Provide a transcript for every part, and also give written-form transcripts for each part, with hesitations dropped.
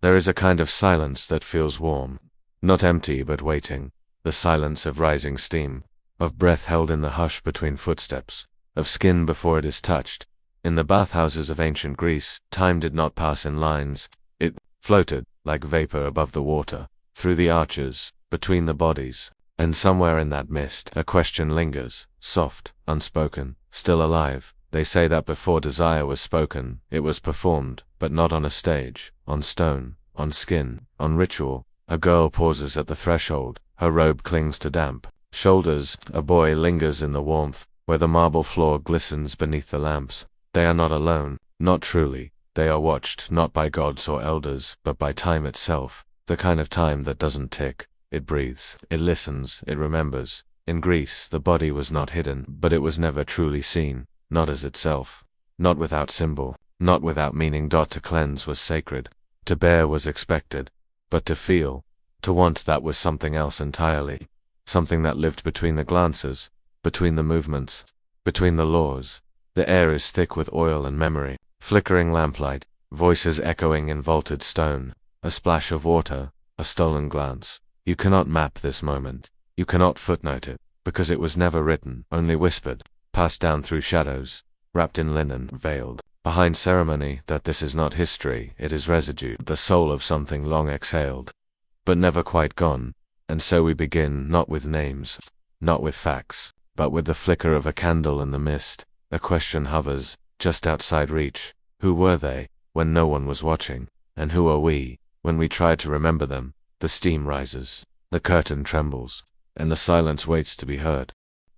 There is a kind of silence that feels warm, not empty but waiting, the silence of rising steam, of breath held in the hush between footsteps, of skin before it is touched. In the bathhouses of ancient Greece, time did not pass in lines, it floated, like vapor above the water, through the arches, between the bodies, and somewhere in that mist a question lingers, soft, unspoken, still alive. They say that before desire was spoken, it was performed, but not on a stage, on stone, on skin, on ritual. A girl pauses at the threshold, her robe clings to damp shoulders, a boy lingers in the warmth, where the marble floor glistens beneath the lamps. They are not alone, not truly. They are watched not by gods or elders, but by time itself, the kind of time that doesn't tick. It breathes, it listens, it remembers. In Greece, the body was not hidden, but it was never truly seen, not as itself, not without symbol, not without meaning. To cleanse was sacred, to bear was expected, but to feel, to want, that was something else entirely, something that lived between the glances, between the movements, between the laws. The air is thick with oil and memory, flickering lamplight, voices echoing in vaulted stone, a splash of water, a stolen glance. You cannot map this moment, you cannot footnote it, because it was never written, only whispered, passed down through shadows, wrapped in linen, veiled behind ceremony. That this is not history, it is residue, the soul of something long exhaled, but never quite gone. And so we begin, not with names, not with facts, but with the flicker of a candle in the mist. A question hovers, just outside reach. Who were they, when no one was watching? And who are we, when we try to remember them? The steam rises, the curtain trembles, and the silence waits to be heard.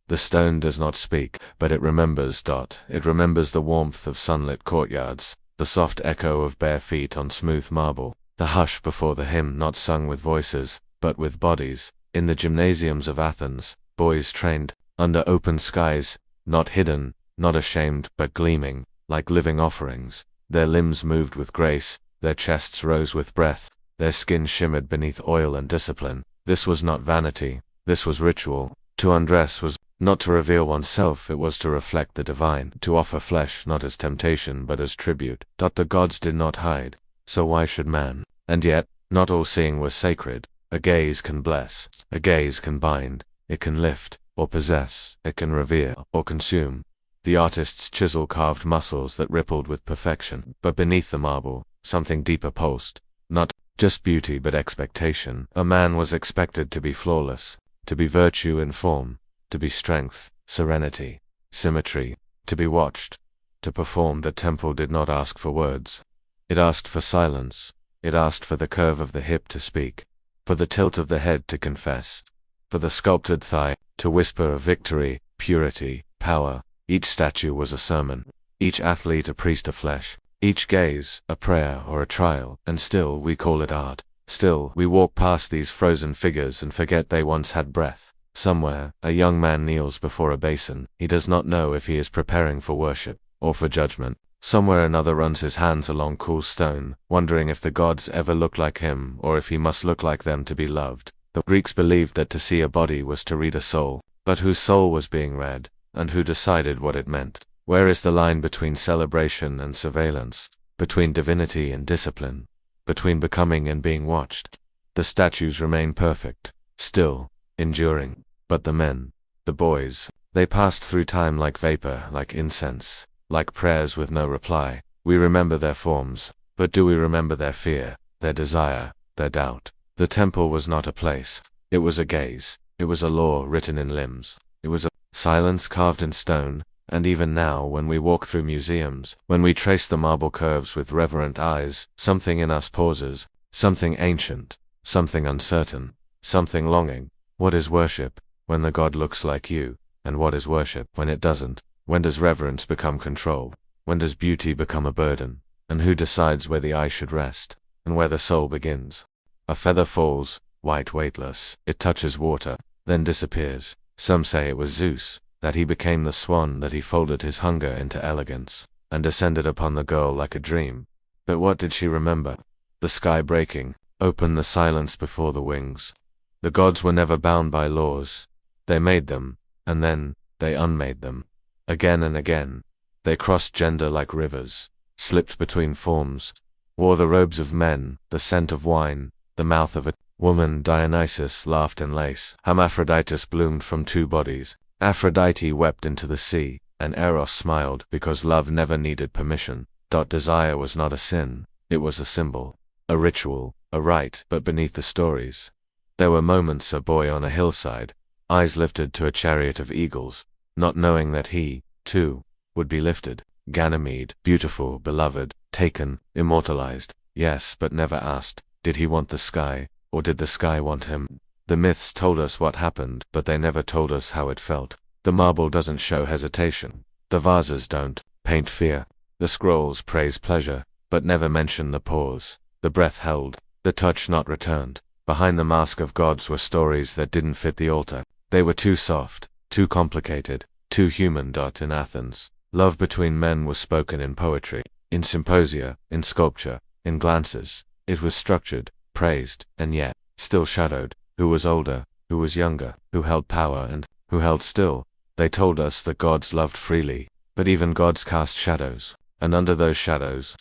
The stone does not speak, but it remembers. It remembers the warmth of sunlit courtyards, the soft echo of bare feet on smooth marble, the hush before the hymn not sung with voices, but with bodies. In the gymnasiums of Athens, boys trained, under open skies, not hidden, not ashamed, but gleaming, like living offerings. Their limbs moved with grace, their chests rose with breath, their skin shimmered beneath oil and discipline. This was not vanity, this was ritual. To undress was not to reveal oneself, it was to reflect the divine, to offer flesh not as temptation but as tribute. The gods did not hide, so why should man? And yet, not all seeing was sacred. A gaze can bless, a gaze can bind, it can lift, or possess, it can revere, or consume. The artist's chisel carved muscles that rippled with perfection, but beneath the marble, something deeper pulsed, not just beauty but expectation. A man was expected to be flawless, to be virtue in form, to be strength, serenity, symmetry, to be watched, to perform. The temple did not ask for words. It asked for silence. It asked for the curve of the hip to speak, for the tilt of the head to confess, for the sculpted thigh to whisper of victory, purity, power. Each statue was a sermon, each athlete a priest of flesh, each gaze a prayer or a trial. And still we call it art. Still we walk past these frozen figures and forget they once had breath. Somewhere, a young man kneels before a basin. He does not know if he is preparing for worship or for judgment. Somewhere another runs his hands along cool stone, wondering if the gods ever look like him or if he must look like them to be loved. The Greeks believed that to see a body was to read a soul. But whose soul was being read, and who decided what it meant? Where is the line between celebration and surveillance, between divinity and discipline, between becoming and being watched? The statues remain perfect, still, enduring. But the men, the boys, they passed through time like vapor, like incense, like prayers with no reply. We remember their forms, but do we remember their fear, their desire, their doubt? The temple was not a place, it was a gaze, it was a law written in limbs, it was a silence carved in stone. And even now, when we walk through museums, when we trace the marble curves with reverent eyes, something in us pauses, something ancient, something uncertain, something longing. What is worship, when the god looks like you? And what is worship, when it doesn't? When does reverence become control? When does beauty become a burden? And who decides where the eye should rest, and where the soul begins? A feather falls, white, weightless. It touches water, then disappears. Some say it was Zeus, that he became the swan, that he folded his hunger into elegance, and descended upon the girl like a dream. But what did she remember? The sky breaking, open the silence before the wings. The gods were never bound by laws. They made them, and then they unmade them. Again and again, they crossed gender like rivers, slipped between forms, wore the robes of men, the scent of wine, the mouth of a woman. Dionysus laughed in lace. Hermaphroditus bloomed from two bodies. Aphrodite wept into the sea, and Eros smiled because love never needed permission. Desire was not a sin, it was a symbol, a ritual, a rite. But beneath the stories, there were moments: a boy on a hillside, eyes lifted to a chariot of eagles, not knowing that he, too, would be lifted. Ganymede, beautiful, beloved, taken, immortalized, yes, but never asked, did he want the sky, or did the sky want him? The myths told us what happened, but they never told us how it felt. The marble doesn't show hesitation. The vases don't paint fear. The scrolls praise pleasure, but never mention the pause, the breath held, the touch not returned. Behind the mask of gods were stories that didn't fit the altar. They were too soft, too complicated, too human. In Athens, love between men was spoken in poetry, in symposia, in sculpture, in glances. It was structured, praised, and yet still shadowed. Who was older, who was younger, who held power and who held still? They told us that gods loved freely, but even gods cast shadows, and under those shadows,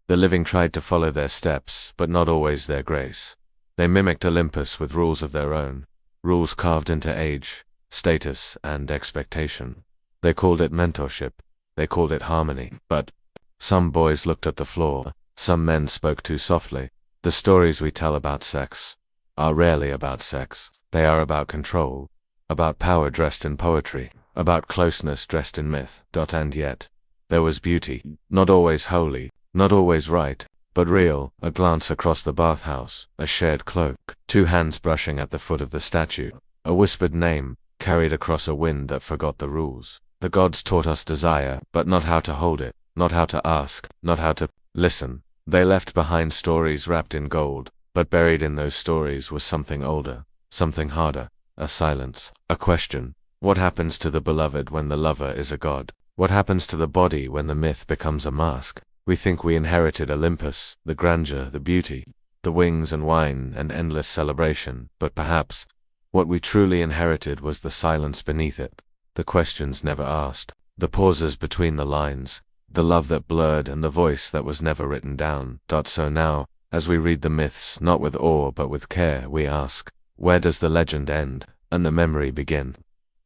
the living tried to follow their steps, but not always their grace. They mimicked Olympus with rules of their own, rules carved into age, status, and expectation. They called it mentorship, they called it harmony, but some boys looked at the floor, some men spoke too softly. The stories we tell about sex are rarely about sex. They are about control, about power dressed in poetry, about closeness dressed in myth. And yet, there was beauty, not always holy, not always right, but real. A glance across the bathhouse, a shared cloak, two hands brushing at the foot of the statue, a whispered name, carried across a wind that forgot the rules. The gods taught us desire, but not how to hold it, not how to ask, not how to listen. They left behind stories wrapped in gold, but buried in those stories was something older, something harder, a silence, a question. What happens to the beloved when the lover is a god? What happens to the body when the myth becomes a mask? We think we inherited Olympus, the grandeur, the beauty, the wings and wine and endless celebration, but perhaps what we truly inherited was the silence beneath it, the questions never asked, the pauses between the lines, the love that blurred and the voice that was never written down. So now, as we read the myths, not with awe but with care, we ask, where does the legend end, and the memory begin?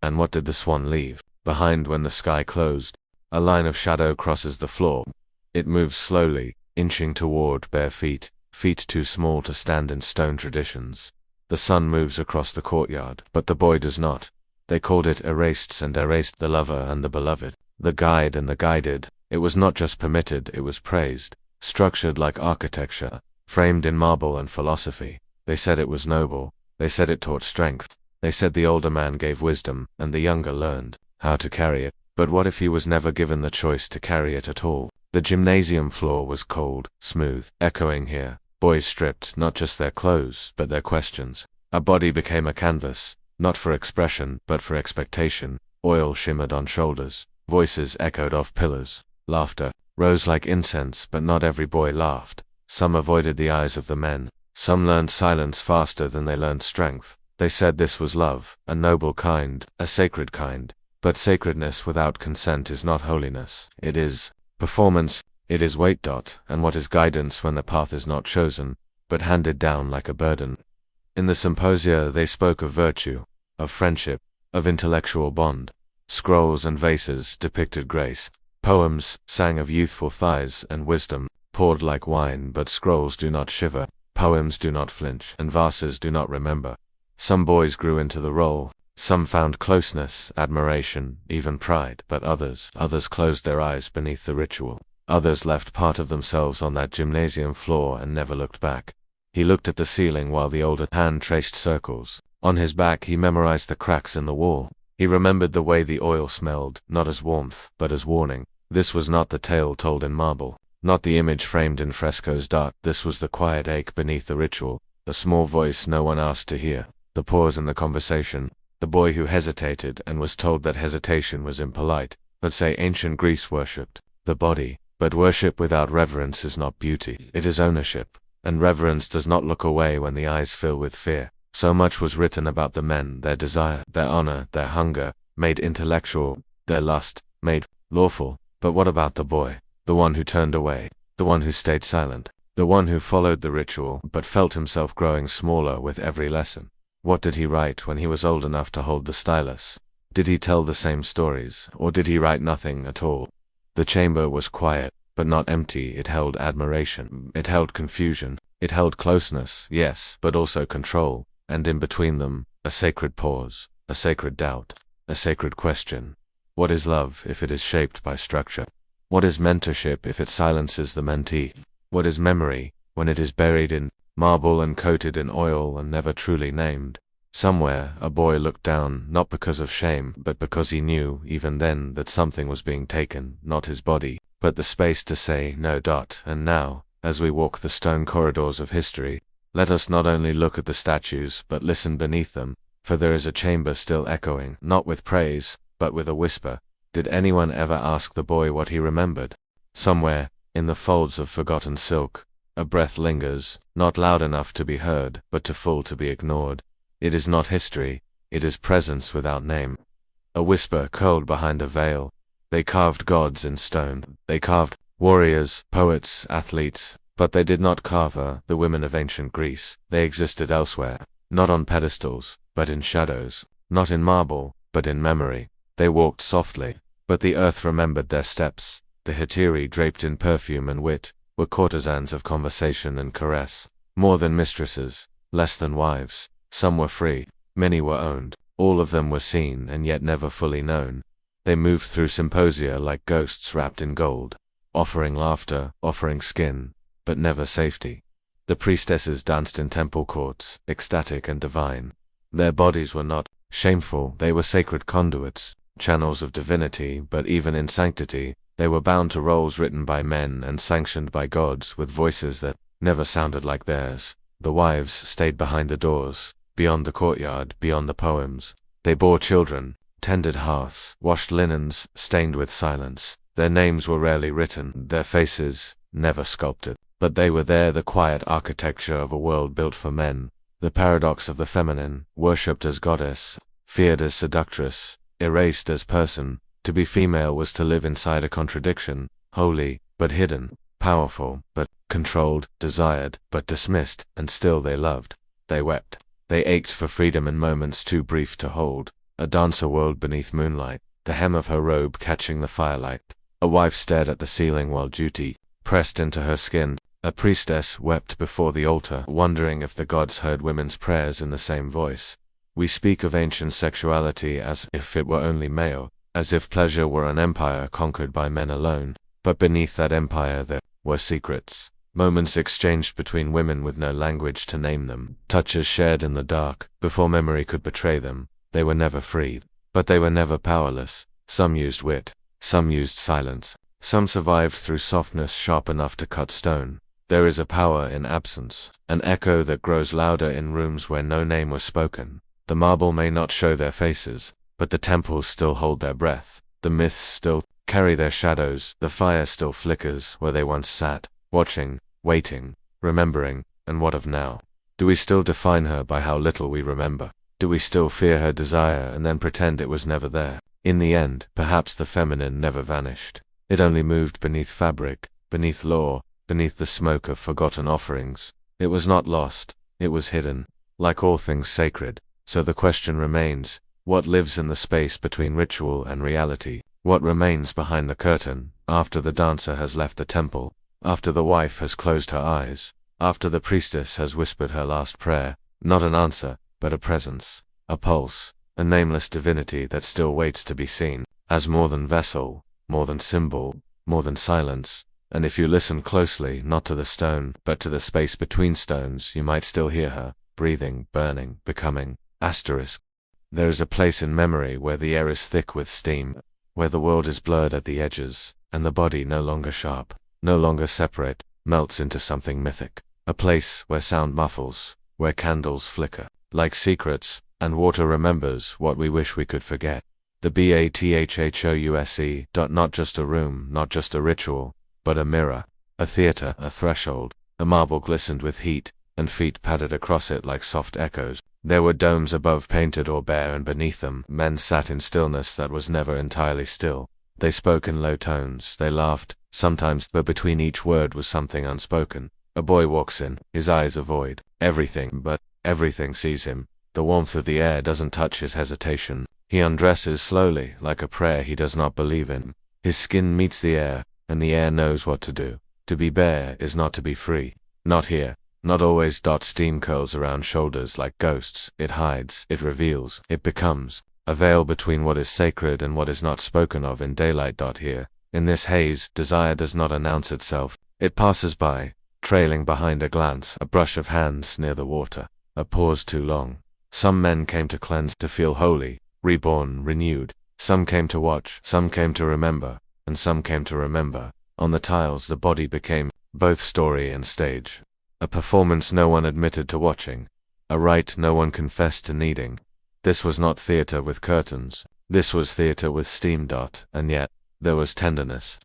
And what did the swan leave behind when the sky closed? A line of shadow crosses the floor. It moves slowly, inching toward bare feet, feet too small to stand in stone traditions. The sun moves across the courtyard, but the boy does not. They called it erased and erased, the lover and the beloved, the guide and the guided. It was not just permitted, it was praised, structured like architecture, framed in marble and philosophy. They said it was noble, they said it taught strength, they said the older man gave wisdom, and the younger learned how to carry it. But what if he was never given the choice to carry it at all? The gymnasium floor was cold, smooth, echoing here. Boys stripped not just their clothes, but their questions. A body became a canvas, not for expression, but for expectation. Oil shimmered on shoulders, voices echoed off pillars. Laughter rose like incense, but not every boy laughed. Some avoided the eyes of the men. Some learned silence faster than they learned strength. They said this was love, a noble kind, a sacred kind. But sacredness without consent is not holiness. It is performance, it is weight. And what is guidance when the path is not chosen, but handed down like a burden? In the symposia they spoke of virtue, of friendship, of intellectual bond. Scrolls and vases depicted grace. Poems sang of youthful thighs and wisdom, poured like wine. But scrolls do not shiver, poems do not flinch, and vases do not remember. Some boys grew into the role. Some found closeness, admiration, even pride, but others closed their eyes beneath the ritual. Others left part of themselves on that gymnasium floor and never looked back. He looked at the ceiling while the older hand traced circles. On his back he memorized the cracks in the wall. He remembered the way the oil smelled, not as warmth, but as warning. This was not the tale told in marble, not the image framed in frescoes. This was the quiet ache beneath the ritual, the small voice no one asked to hear, the pause in the conversation. The boy who hesitated and was told that hesitation was impolite. But say ancient Greece worshipped the body, but worship without reverence is not beauty, it is ownership, and reverence does not look away when the eyes fill with fear. So much was written about the men, their desire, their honor, their hunger, made intellectual, their lust, made lawful. But what about the boy, the one who turned away, the one who stayed silent? The one who followed the ritual, but felt himself growing smaller with every lesson. What did he write when he was old enough to hold the stylus? Did he tell the same stories, or did he write nothing at all? The chamber was quiet, but not empty. It held admiration, it held confusion, it held closeness, yes, but also control, and in between them, a sacred pause, a sacred doubt, a sacred question. What is love if it is shaped by structure? What is mentorship if it silences the mentee? What is memory when it is buried in marble and coated in oil and never truly named? Somewhere, a boy looked down, not because of shame, but because he knew, even then, that something was being taken, not his body, but the space to say no. And now, as we walk the stone corridors of history, let us not only look at the statues, but listen beneath them, for there is a chamber still echoing, not with praise, but with a whisper. Did anyone ever ask the boy what he remembered? Somewhere, in the folds of forgotten silk, a breath lingers, not loud enough to be heard, but too full to be ignored. It is not history, it is presence without name. A whisper curled behind a veil. They carved gods in stone, they carved warriors, poets, athletes, but they did not carve her, the women of ancient Greece. They existed elsewhere, not on pedestals, but in shadows, not in marble, but in memory. They walked softly, but the earth remembered their steps. The hetairæ, draped in perfume and wit, were courtesans of conversation and caress, more than mistresses, less than wives. Some were free, many were owned, all of them were seen and yet never fully known. They moved through symposia like ghosts wrapped in gold, offering laughter, offering skin, but never safety. The priestesses danced in temple courts, ecstatic and divine. Their bodies were not shameful, they were sacred conduits, channels of divinity, but even in sanctity, they were bound to roles written by men and sanctioned by gods with voices that never sounded like theirs. The wives stayed behind the doors, beyond the courtyard, beyond the poems. They bore children, tended hearths, washed linens, stained with silence. Their names were rarely written, their faces never sculpted, but they were there, the quiet architecture of a world built for men. The paradox of the feminine, worshipped as goddess, feared as seductress, erased as person. To be female was to live inside a contradiction, holy, but hidden, powerful, but controlled, desired, but dismissed, and still they loved. They wept. They ached for freedom in moments too brief to hold. A dancer whirled beneath moonlight, the hem of her robe catching the firelight. A wife stared at the ceiling while duty pressed into her skin. A priestess wept before the altar, wondering if the gods heard women's prayers in the same voice. We speak of ancient sexuality as if it were only male, as if pleasure were an empire conquered by men alone, but beneath that empire there were secrets, moments exchanged between women with no language to name them, touches shared in the dark, before memory could betray them. They were never free, but they were never powerless. Some used wit, some used silence, some survived through softness sharp enough to cut stone. There is a power in absence, an echo that grows louder in rooms where no name was spoken. The marble may not show their faces, but the temples still hold their breath, the myths still carry their shadows, the fire still flickers where they once sat, watching, waiting, remembering. And what of now? Do we still define her by how little we remember? Do we still fear her desire and then pretend it was never there? In the end, perhaps the feminine never vanished. It only moved beneath fabric, beneath law, beneath the smoke of forgotten offerings. It was not lost, it was hidden, like all things sacred. So the question remains, what lives in the space between ritual and reality? What remains behind the curtain, after the dancer has left the temple, after the wife has closed her eyes, after the priestess has whispered her last prayer? Not an answer, but a presence, a pulse, a nameless divinity that still waits to be seen, as more than vessel, more than symbol, more than silence. And if you listen closely, not to the stone, but to the space between stones, you might still hear her, breathing, burning, becoming. Asterisk. There is a place in memory where the air is thick with steam, where the world is blurred at the edges, and the body no longer sharp, no longer separate, melts into something mythic. A place where sound muffles, where candles flicker, like secrets, and water remembers what we wish we could forget. The bathhouse. Not just a room, not just a ritual, but a mirror, a theater, a threshold. The marble glistened with heat, and feet padded across it like soft echoes. There were domes above, painted or bare, and beneath them, men sat in stillness that was never entirely still. They spoke in low tones, they laughed, sometimes, but between each word was something unspoken. A boy walks in, his eyes avoid everything, but everything sees him. The warmth of the air doesn't touch his hesitation. He undresses slowly, like a prayer he does not believe in. His skin meets the air, and the air knows what to do. To be bare is not to be free. Not here. Not always. Steam curls around shoulders like ghosts. It hides, it reveals, it becomes a veil between what is sacred and what is not spoken of in daylight. Here, in this haze, desire does not announce itself. It passes by, trailing behind a glance, a brush of hands near the water, a pause too long. Some men came to cleanse, to feel holy, reborn, renewed. Some came to watch, some came to remember, and some came to remember. On the tiles the body became both story and stage. A performance no one admitted to watching. A rite no one confessed to needing. This was not theater with curtains. This was theater with steam. And yet, there was tenderness.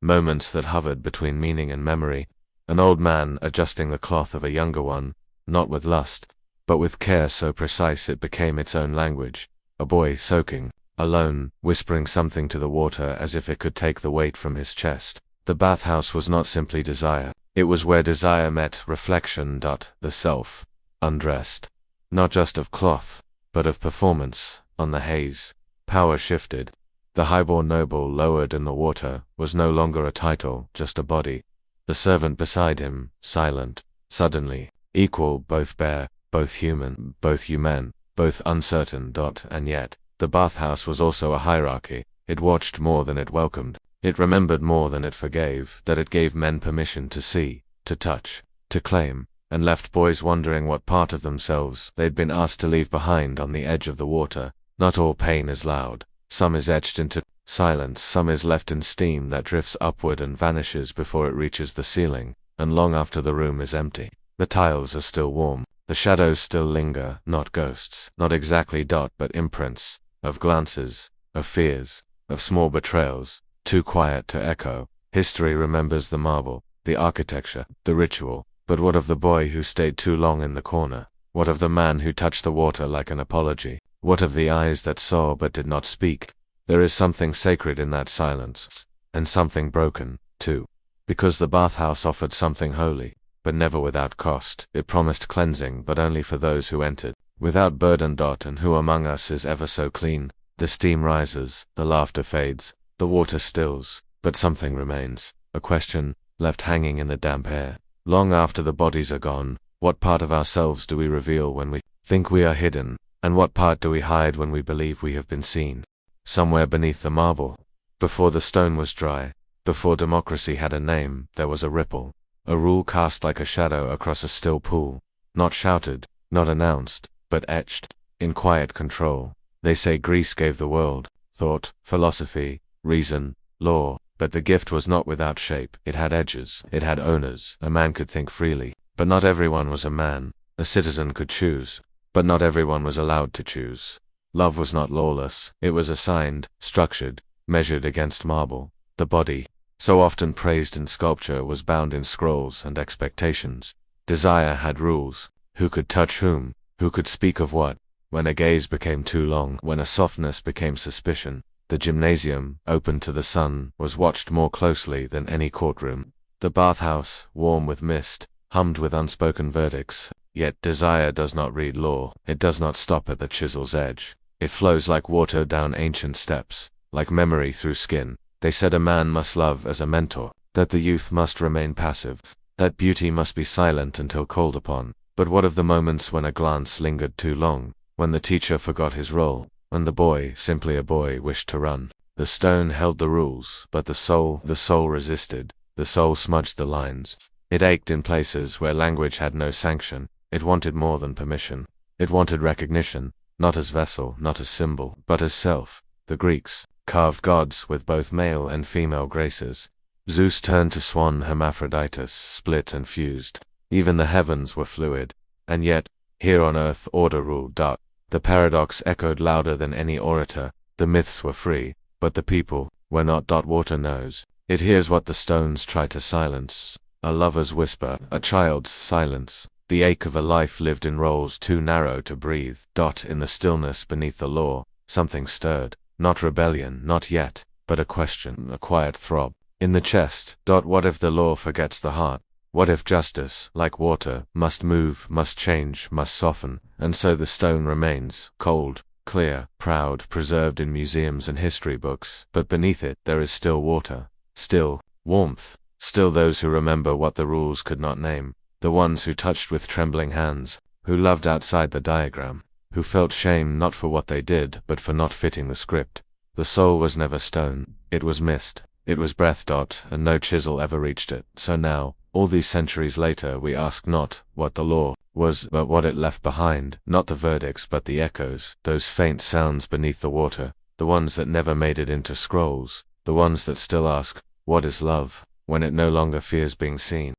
Moments that hovered between meaning and memory. An old man adjusting the cloth of a younger one, not with lust, but with care so precise it became its own language. A boy soaking, alone, whispering something to the water as if it could take the weight from his chest. The bathhouse was not simply desire. It was where desire met reflection. The self, undressed. Not just of cloth, but of performance. On the haze, power shifted. The highborn noble lowered in the water was no longer a title, just a body. The servant beside him, silent, suddenly, equal, both bare, both human, both uncertain. And yet, the bathhouse was also a hierarchy. It watched more than it welcomed. It remembered more than it forgave, that it gave men permission to see, to touch, to claim, and left boys wondering what part of themselves they'd been asked to leave behind on the edge of the water. Not all pain is loud. Some is etched into silence, some is left in steam that drifts upward and vanishes before it reaches the ceiling, and long after the room is empty. The tiles are still warm. The shadows still linger, not ghosts, not exactly. But imprints, of glances, of fears, of small betrayals. Too quiet to echo. History remembers the marble, the architecture, the ritual. But what of the boy who stayed too long in the corner? What of the man who touched the water like an apology? What of the eyes that saw but did not speak? There is something sacred in that silence, and something broken, too. Because the bathhouse offered something holy, but never without cost. It promised cleansing, but only for those who entered, without burden. And who among us is ever so clean? The steam rises, the laughter fades. The water stills, but something remains, a question, left hanging in the damp air. Long after the bodies are gone, what part of ourselves do we reveal when we think we are hidden, and what part do we hide when we believe we have been seen? Somewhere beneath the marble, before the stone was dry, before democracy had a name, there was a ripple, a rule cast like a shadow across a still pool, not shouted, not announced, but etched, in quiet control. They say Greece gave the world thought, philosophy, reason, law, but the gift was not without shape. It had edges, it had owners. A man could think freely, but not everyone was a man. A citizen could choose, but not everyone was allowed to choose. Love was not lawless. It was assigned, structured, measured against marble. The body, so often praised in sculpture, was bound in scrolls and expectations. Desire had rules. Who could touch whom? Who could speak of what? When a gaze became too long, when a softness became suspicion. The gymnasium, open to the sun, was watched more closely than any courtroom. The bathhouse, warm with mist, hummed with unspoken verdicts. Yet desire does not read law. It does not stop at the chisel's edge. It flows like water down ancient steps, like memory through skin. They said a man must love as a mentor, that the youth must remain passive, that beauty must be silent until called upon. But what of the moments when a glance lingered too long, when the teacher forgot his role? When the boy, simply a boy, wished to run. The stone held the rules, but the soul resisted. The soul smudged the lines. It ached in places where language had no sanction. It wanted more than permission. It wanted recognition, not as vessel, not as symbol, but as self. The Greeks carved gods with both male and female graces. Zeus turned to swan Hermaphroditus, split and fused. Even the heavens were fluid. And yet, here on earth order ruled. The paradox echoed louder than any orator. The myths were free, but the people were not. Water knows. It hears what the stones try to silence. A lover's whisper, a child's silence. The ache of a life lived in roles too narrow to breathe. In the stillness beneath the law, something stirred. Not rebellion, not yet, but a question, a quiet throb. In the chest. What if the law forgets the heart? What if justice, like water, must move, must change, must soften, and so the stone remains, cold, clear, proud, preserved in museums and history books, but beneath it there is still water, still warmth, still those who remember what the rules could not name, the ones who touched with trembling hands, who loved outside the diagram, who felt shame not for what they did, but for not fitting the script. The soul was never stone, it was mist, it was breath. And no chisel ever reached it. So now, all these centuries later, we ask not what the law was, but what it left behind, not the verdicts but the echoes, those faint sounds beneath the water, the ones that never made it into scrolls, the ones that still ask, what is love, when it no longer fears being seen.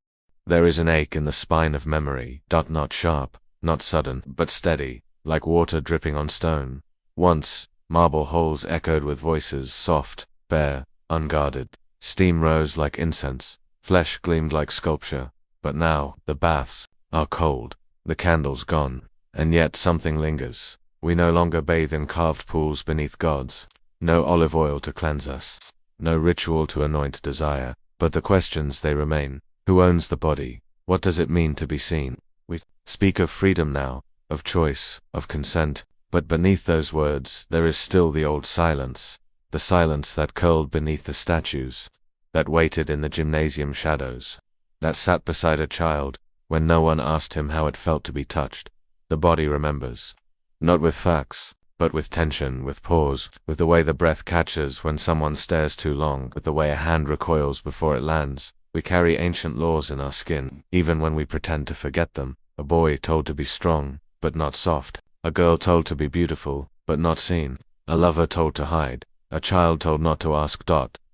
There is an ache in the spine of memory, not sharp, not sudden, but steady, like water dripping on stone. Once, marble halls echoed with voices, soft, bare, unguarded. Steam rose like incense, flesh gleamed like sculpture, but now, the baths are cold, the candles gone, and yet something lingers. We no longer bathe in carved pools beneath gods, no olive oil to cleanse us, no ritual to anoint desire, but the questions they remain. Who owns the body? What does it mean to be seen? We speak of freedom now, of choice, of consent, but beneath those words there is still the old silence, the silence that curled beneath the statues, that waited in the gymnasium shadows, that sat beside a child when no one asked him how it felt to be touched. The body remembers, not with facts, but with tension, with pause, with the way the breath catches when someone stares too long, with the way a hand recoils before it lands. We carry ancient laws in our skin, even when we pretend to forget them. A boy told to be strong, but not soft. A girl told to be beautiful, but not seen. A lover told to hide. A child told not to ask.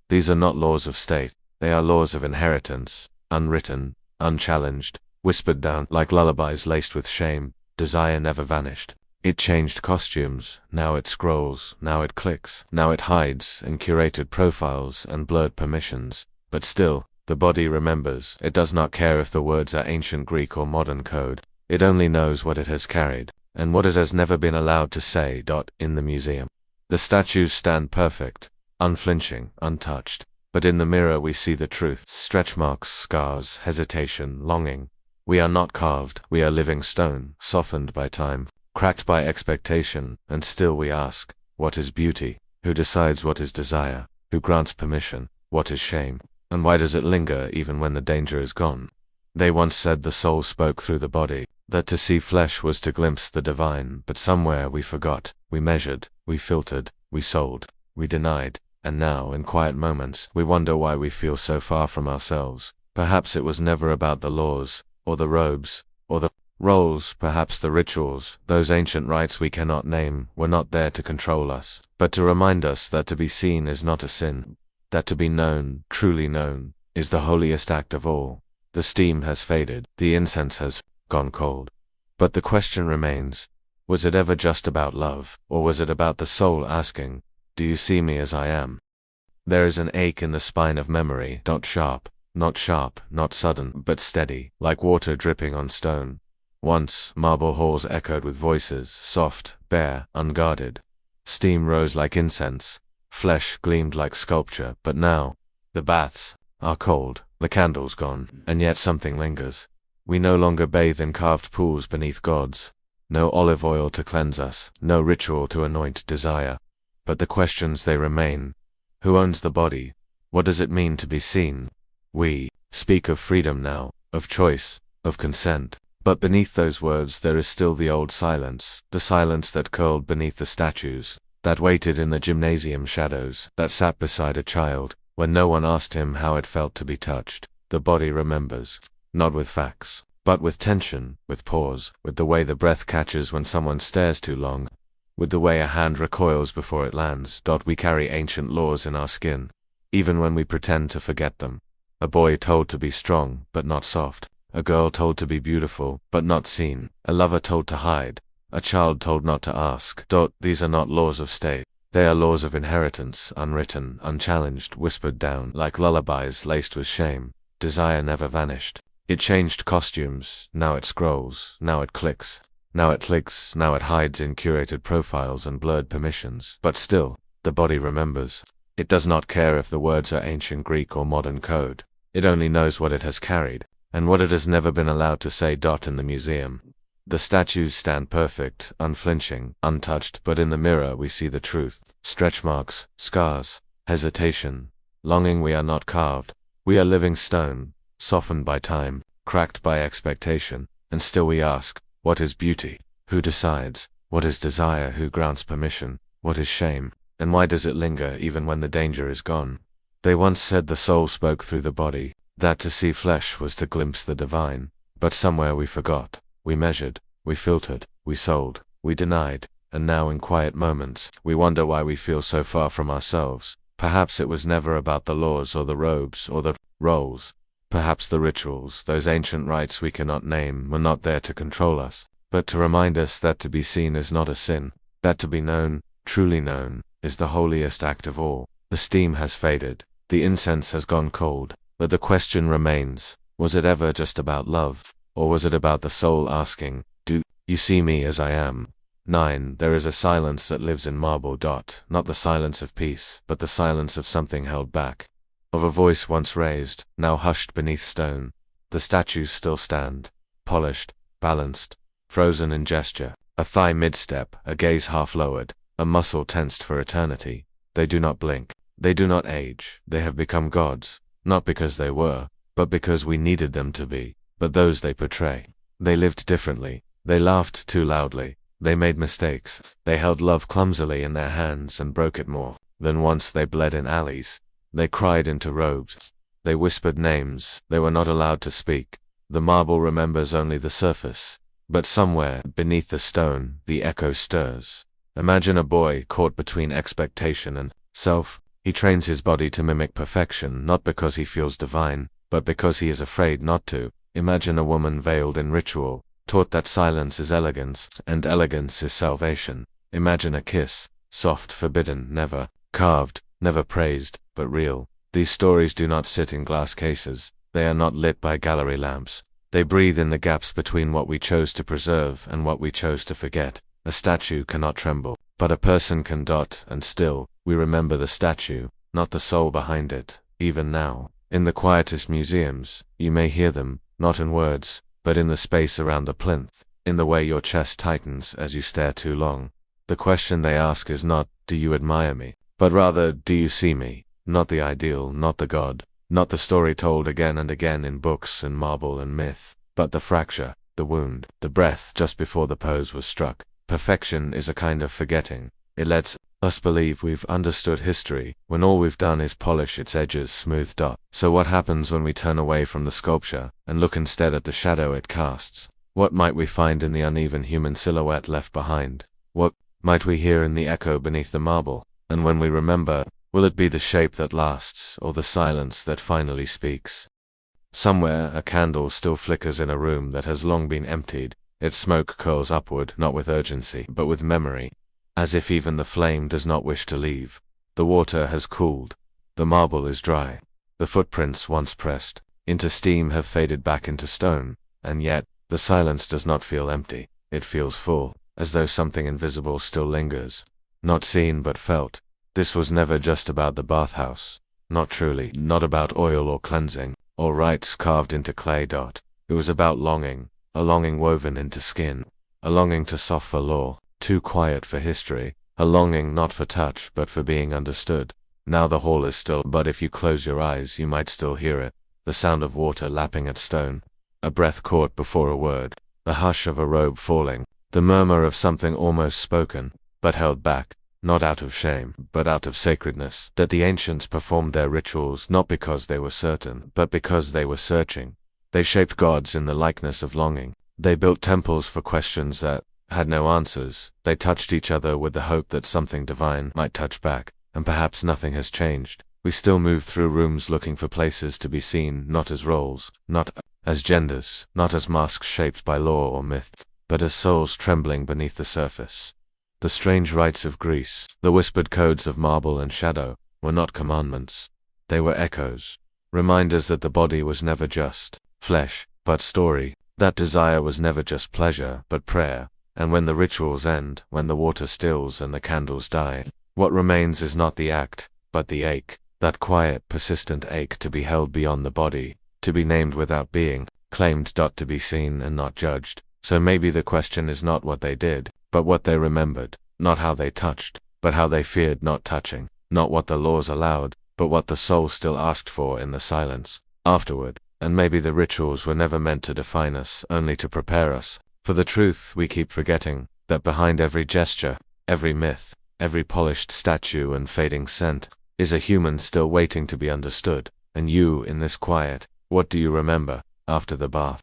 These are not laws of state. They are laws of inheritance, unwritten, unchallenged, whispered down like lullabies laced with shame. Desire never vanished. It changed costumes, now it scrolls, now it clicks, now it hides in curated profiles and blurred permissions. But still, the body remembers. It does not care if the words are ancient Greek or modern code. It only knows what it has carried, and what it has never been allowed to say. In the museum, the statues stand perfect, unflinching, untouched. But in the mirror we see the truth. Stretch marks, scars, hesitation, longing. We are not carved, we are living stone, softened by time, cracked by expectation, and still we ask, what is beauty? Who decides what is desire? Who grants permission? What is shame? And why does it linger even when the danger is gone? They once said the soul spoke through the body, that to see flesh was to glimpse the divine, but somewhere we forgot, we measured, we filtered, we sold, we denied, and now, in quiet moments, we wonder why we feel so far from ourselves. Perhaps it was never about the laws, or the robes, or the roles. Perhaps the rituals, those ancient rites we cannot name, were not there to control us, but to remind us that to be seen is not a sin, that to be known, truly known, is the holiest act of all. The steam has faded, the incense has gone cold. But the question remains, was it ever just about love, or was it about the soul asking, do you see me as I am? There is an ache in the spine of memory, not sharp, not sudden, but steady, like water dripping on stone. Once, marble halls echoed with voices, soft, bare, unguarded. Steam rose like incense, flesh gleamed like sculpture, but now, the baths are cold, the candles gone, and yet something lingers. We no longer bathe in carved pools beneath gods, no olive oil to cleanse us, no ritual to anoint desire. But the questions they remain. Who owns the body? What does it mean to be seen? We speak of freedom now, of choice, of consent. But beneath those words there is still the old silence, the silence that curled beneath the statues, that waited in the gymnasium shadows, that sat beside a child, when no one asked him how it felt to be touched. The body remembers, not with facts, but with tension, with pause, with the way the breath catches when someone stares too long, with the way a hand recoils before it lands. We carry ancient laws in our skin, even when we pretend to forget them. A boy told to be strong, but not soft. A girl told to be beautiful, but not seen. A lover told to hide. A child told not to ask. These are not laws of state. They are laws of inheritance, unwritten, unchallenged, whispered down, like lullabies laced with shame. Desire never vanished. It changed costumes, now it scrolls, now it clicks, now it clicks, now it hides in curated profiles and blurred permissions. But still, the body remembers. It does not care if the words are ancient Greek or modern code. It only knows what it has carried, and what it has never been allowed to say. In the museum, the statues stand perfect, unflinching, untouched, but in the mirror we see the truth. Stretch marks, scars, hesitation, longing. We are not carved. We are living stone, softened by time, cracked by expectation, and still we ask, what is beauty? Who decides? What is desire? Who grants permission? What is shame? And why does it linger even when the danger is gone? They once said the soul spoke through the body, that to see flesh was to glimpse the divine. But somewhere we forgot. We measured, we filtered, we sold, we denied, and now in quiet moments, we wonder why we feel so far from ourselves. Perhaps it was never about the laws or the robes or the roles. Perhaps the rituals, those ancient rites we cannot name, were not there to control us, but to remind us that to be seen is not a sin, that to be known, truly known, is the holiest act of all. The steam has faded, the incense has gone cold, but the question remains, was it ever just about love, or was it about the soul asking, do you see me as I am? 9. There is a silence that lives in marble. Not the silence of peace, but the silence of something held back. Of a voice once raised, now hushed beneath stone. The statues still stand, polished, balanced, frozen in gesture, a thigh mid-step, a gaze half lowered, a muscle tensed for eternity. They do not blink, they do not age, they have become gods, not because they were, but because we needed them to be. But those they portray, they lived differently, they laughed too loudly, they made mistakes, they held love clumsily in their hands and broke it more than once. They bled in alleys, they cried into robes, they whispered names they were not allowed to speak. The marble remembers only the surface, but somewhere beneath the stone the echo stirs. Imagine a boy caught between expectation and self. He trains his body to mimic perfection, not because he feels divine, but because he is afraid not to. Imagine a woman veiled in ritual, taught that silence is elegance, and elegance is salvation. Imagine a kiss, soft, forbidden, never carved, never praised, but real. These stories do not sit in glass cases, they are not lit by gallery lamps. They breathe in the gaps between what we chose to preserve and what we chose to forget. A statue cannot tremble, but a person can. And still, we remember the statue, not the soul behind it. Even now, in the quietest museums, you may hear them, not in words, but in the space around the plinth, in the way your chest tightens as you stare too long. The question they ask is not, do you admire me? But rather, do you see me? Not the ideal, not the god, not the story told again and again in books and marble and myth, but the fracture, the wound, the breath just before the pose was struck. Perfection is a kind of forgetting. It lets us believe we've understood history, when all we've done is polish its edges smooth. So what happens when we turn away from the sculpture, and look instead at the shadow it casts? What might we find in the uneven human silhouette left behind? What might we hear in the echo beneath the marble? And when we remember, will it be the shape that lasts, or the silence that finally speaks? Somewhere a candle still flickers in a room that has long been emptied. Its smoke curls upward, not with urgency, but with memory, as if even the flame does not wish to leave. The water has cooled. The marble is dry. The footprints once pressed into steam have faded back into stone, and yet, the silence does not feel empty. It feels full, as though something invisible still lingers. Not seen but felt. This was never just about the bathhouse. Not truly, not about oil or cleansing, or rites carved into clay. It was about longing, a longing woven into skin, a longing too soft for law, too quiet for history, a longing not for touch but for being understood. Now the hall is still, but if you close your eyes you might still hear it, the sound of water lapping at stone, a breath caught before a word, the hush of a robe falling, the murmur of something almost spoken, but held back, not out of shame, but out of sacredness. That the ancients performed their rituals not because they were certain, but because they were searching. They shaped gods in the likeness of longing. They built temples for questions that had no answers. They touched each other with the hope that something divine might touch back, and perhaps nothing has changed. We still move through rooms looking for places to be seen, not as roles, not as genders, not as masks shaped by law or myth, but as souls trembling beneath the surface. The strange rites of Greece, the whispered codes of marble and shadow, were not commandments. They were echoes, reminders that the body was never just flesh, but story, that desire was never just pleasure, but prayer. And when the rituals end, when the water stills and the candles die, what remains is not the act, but the ache, that quiet, persistent ache to be held beyond the body, to be named without being. claimed to be seen and not judged. So maybe the question is not what they did, but what they remembered, not how they touched, but how they feared not touching, not what the laws allowed, but what the soul still asked for in the silence afterward. And maybe the rituals were never meant to define us, only to prepare us for the truth we keep forgetting, that behind every gesture, every myth, every polished statue and fading scent, is a human still waiting to be understood. And you, in this quiet, what do you remember after the bath?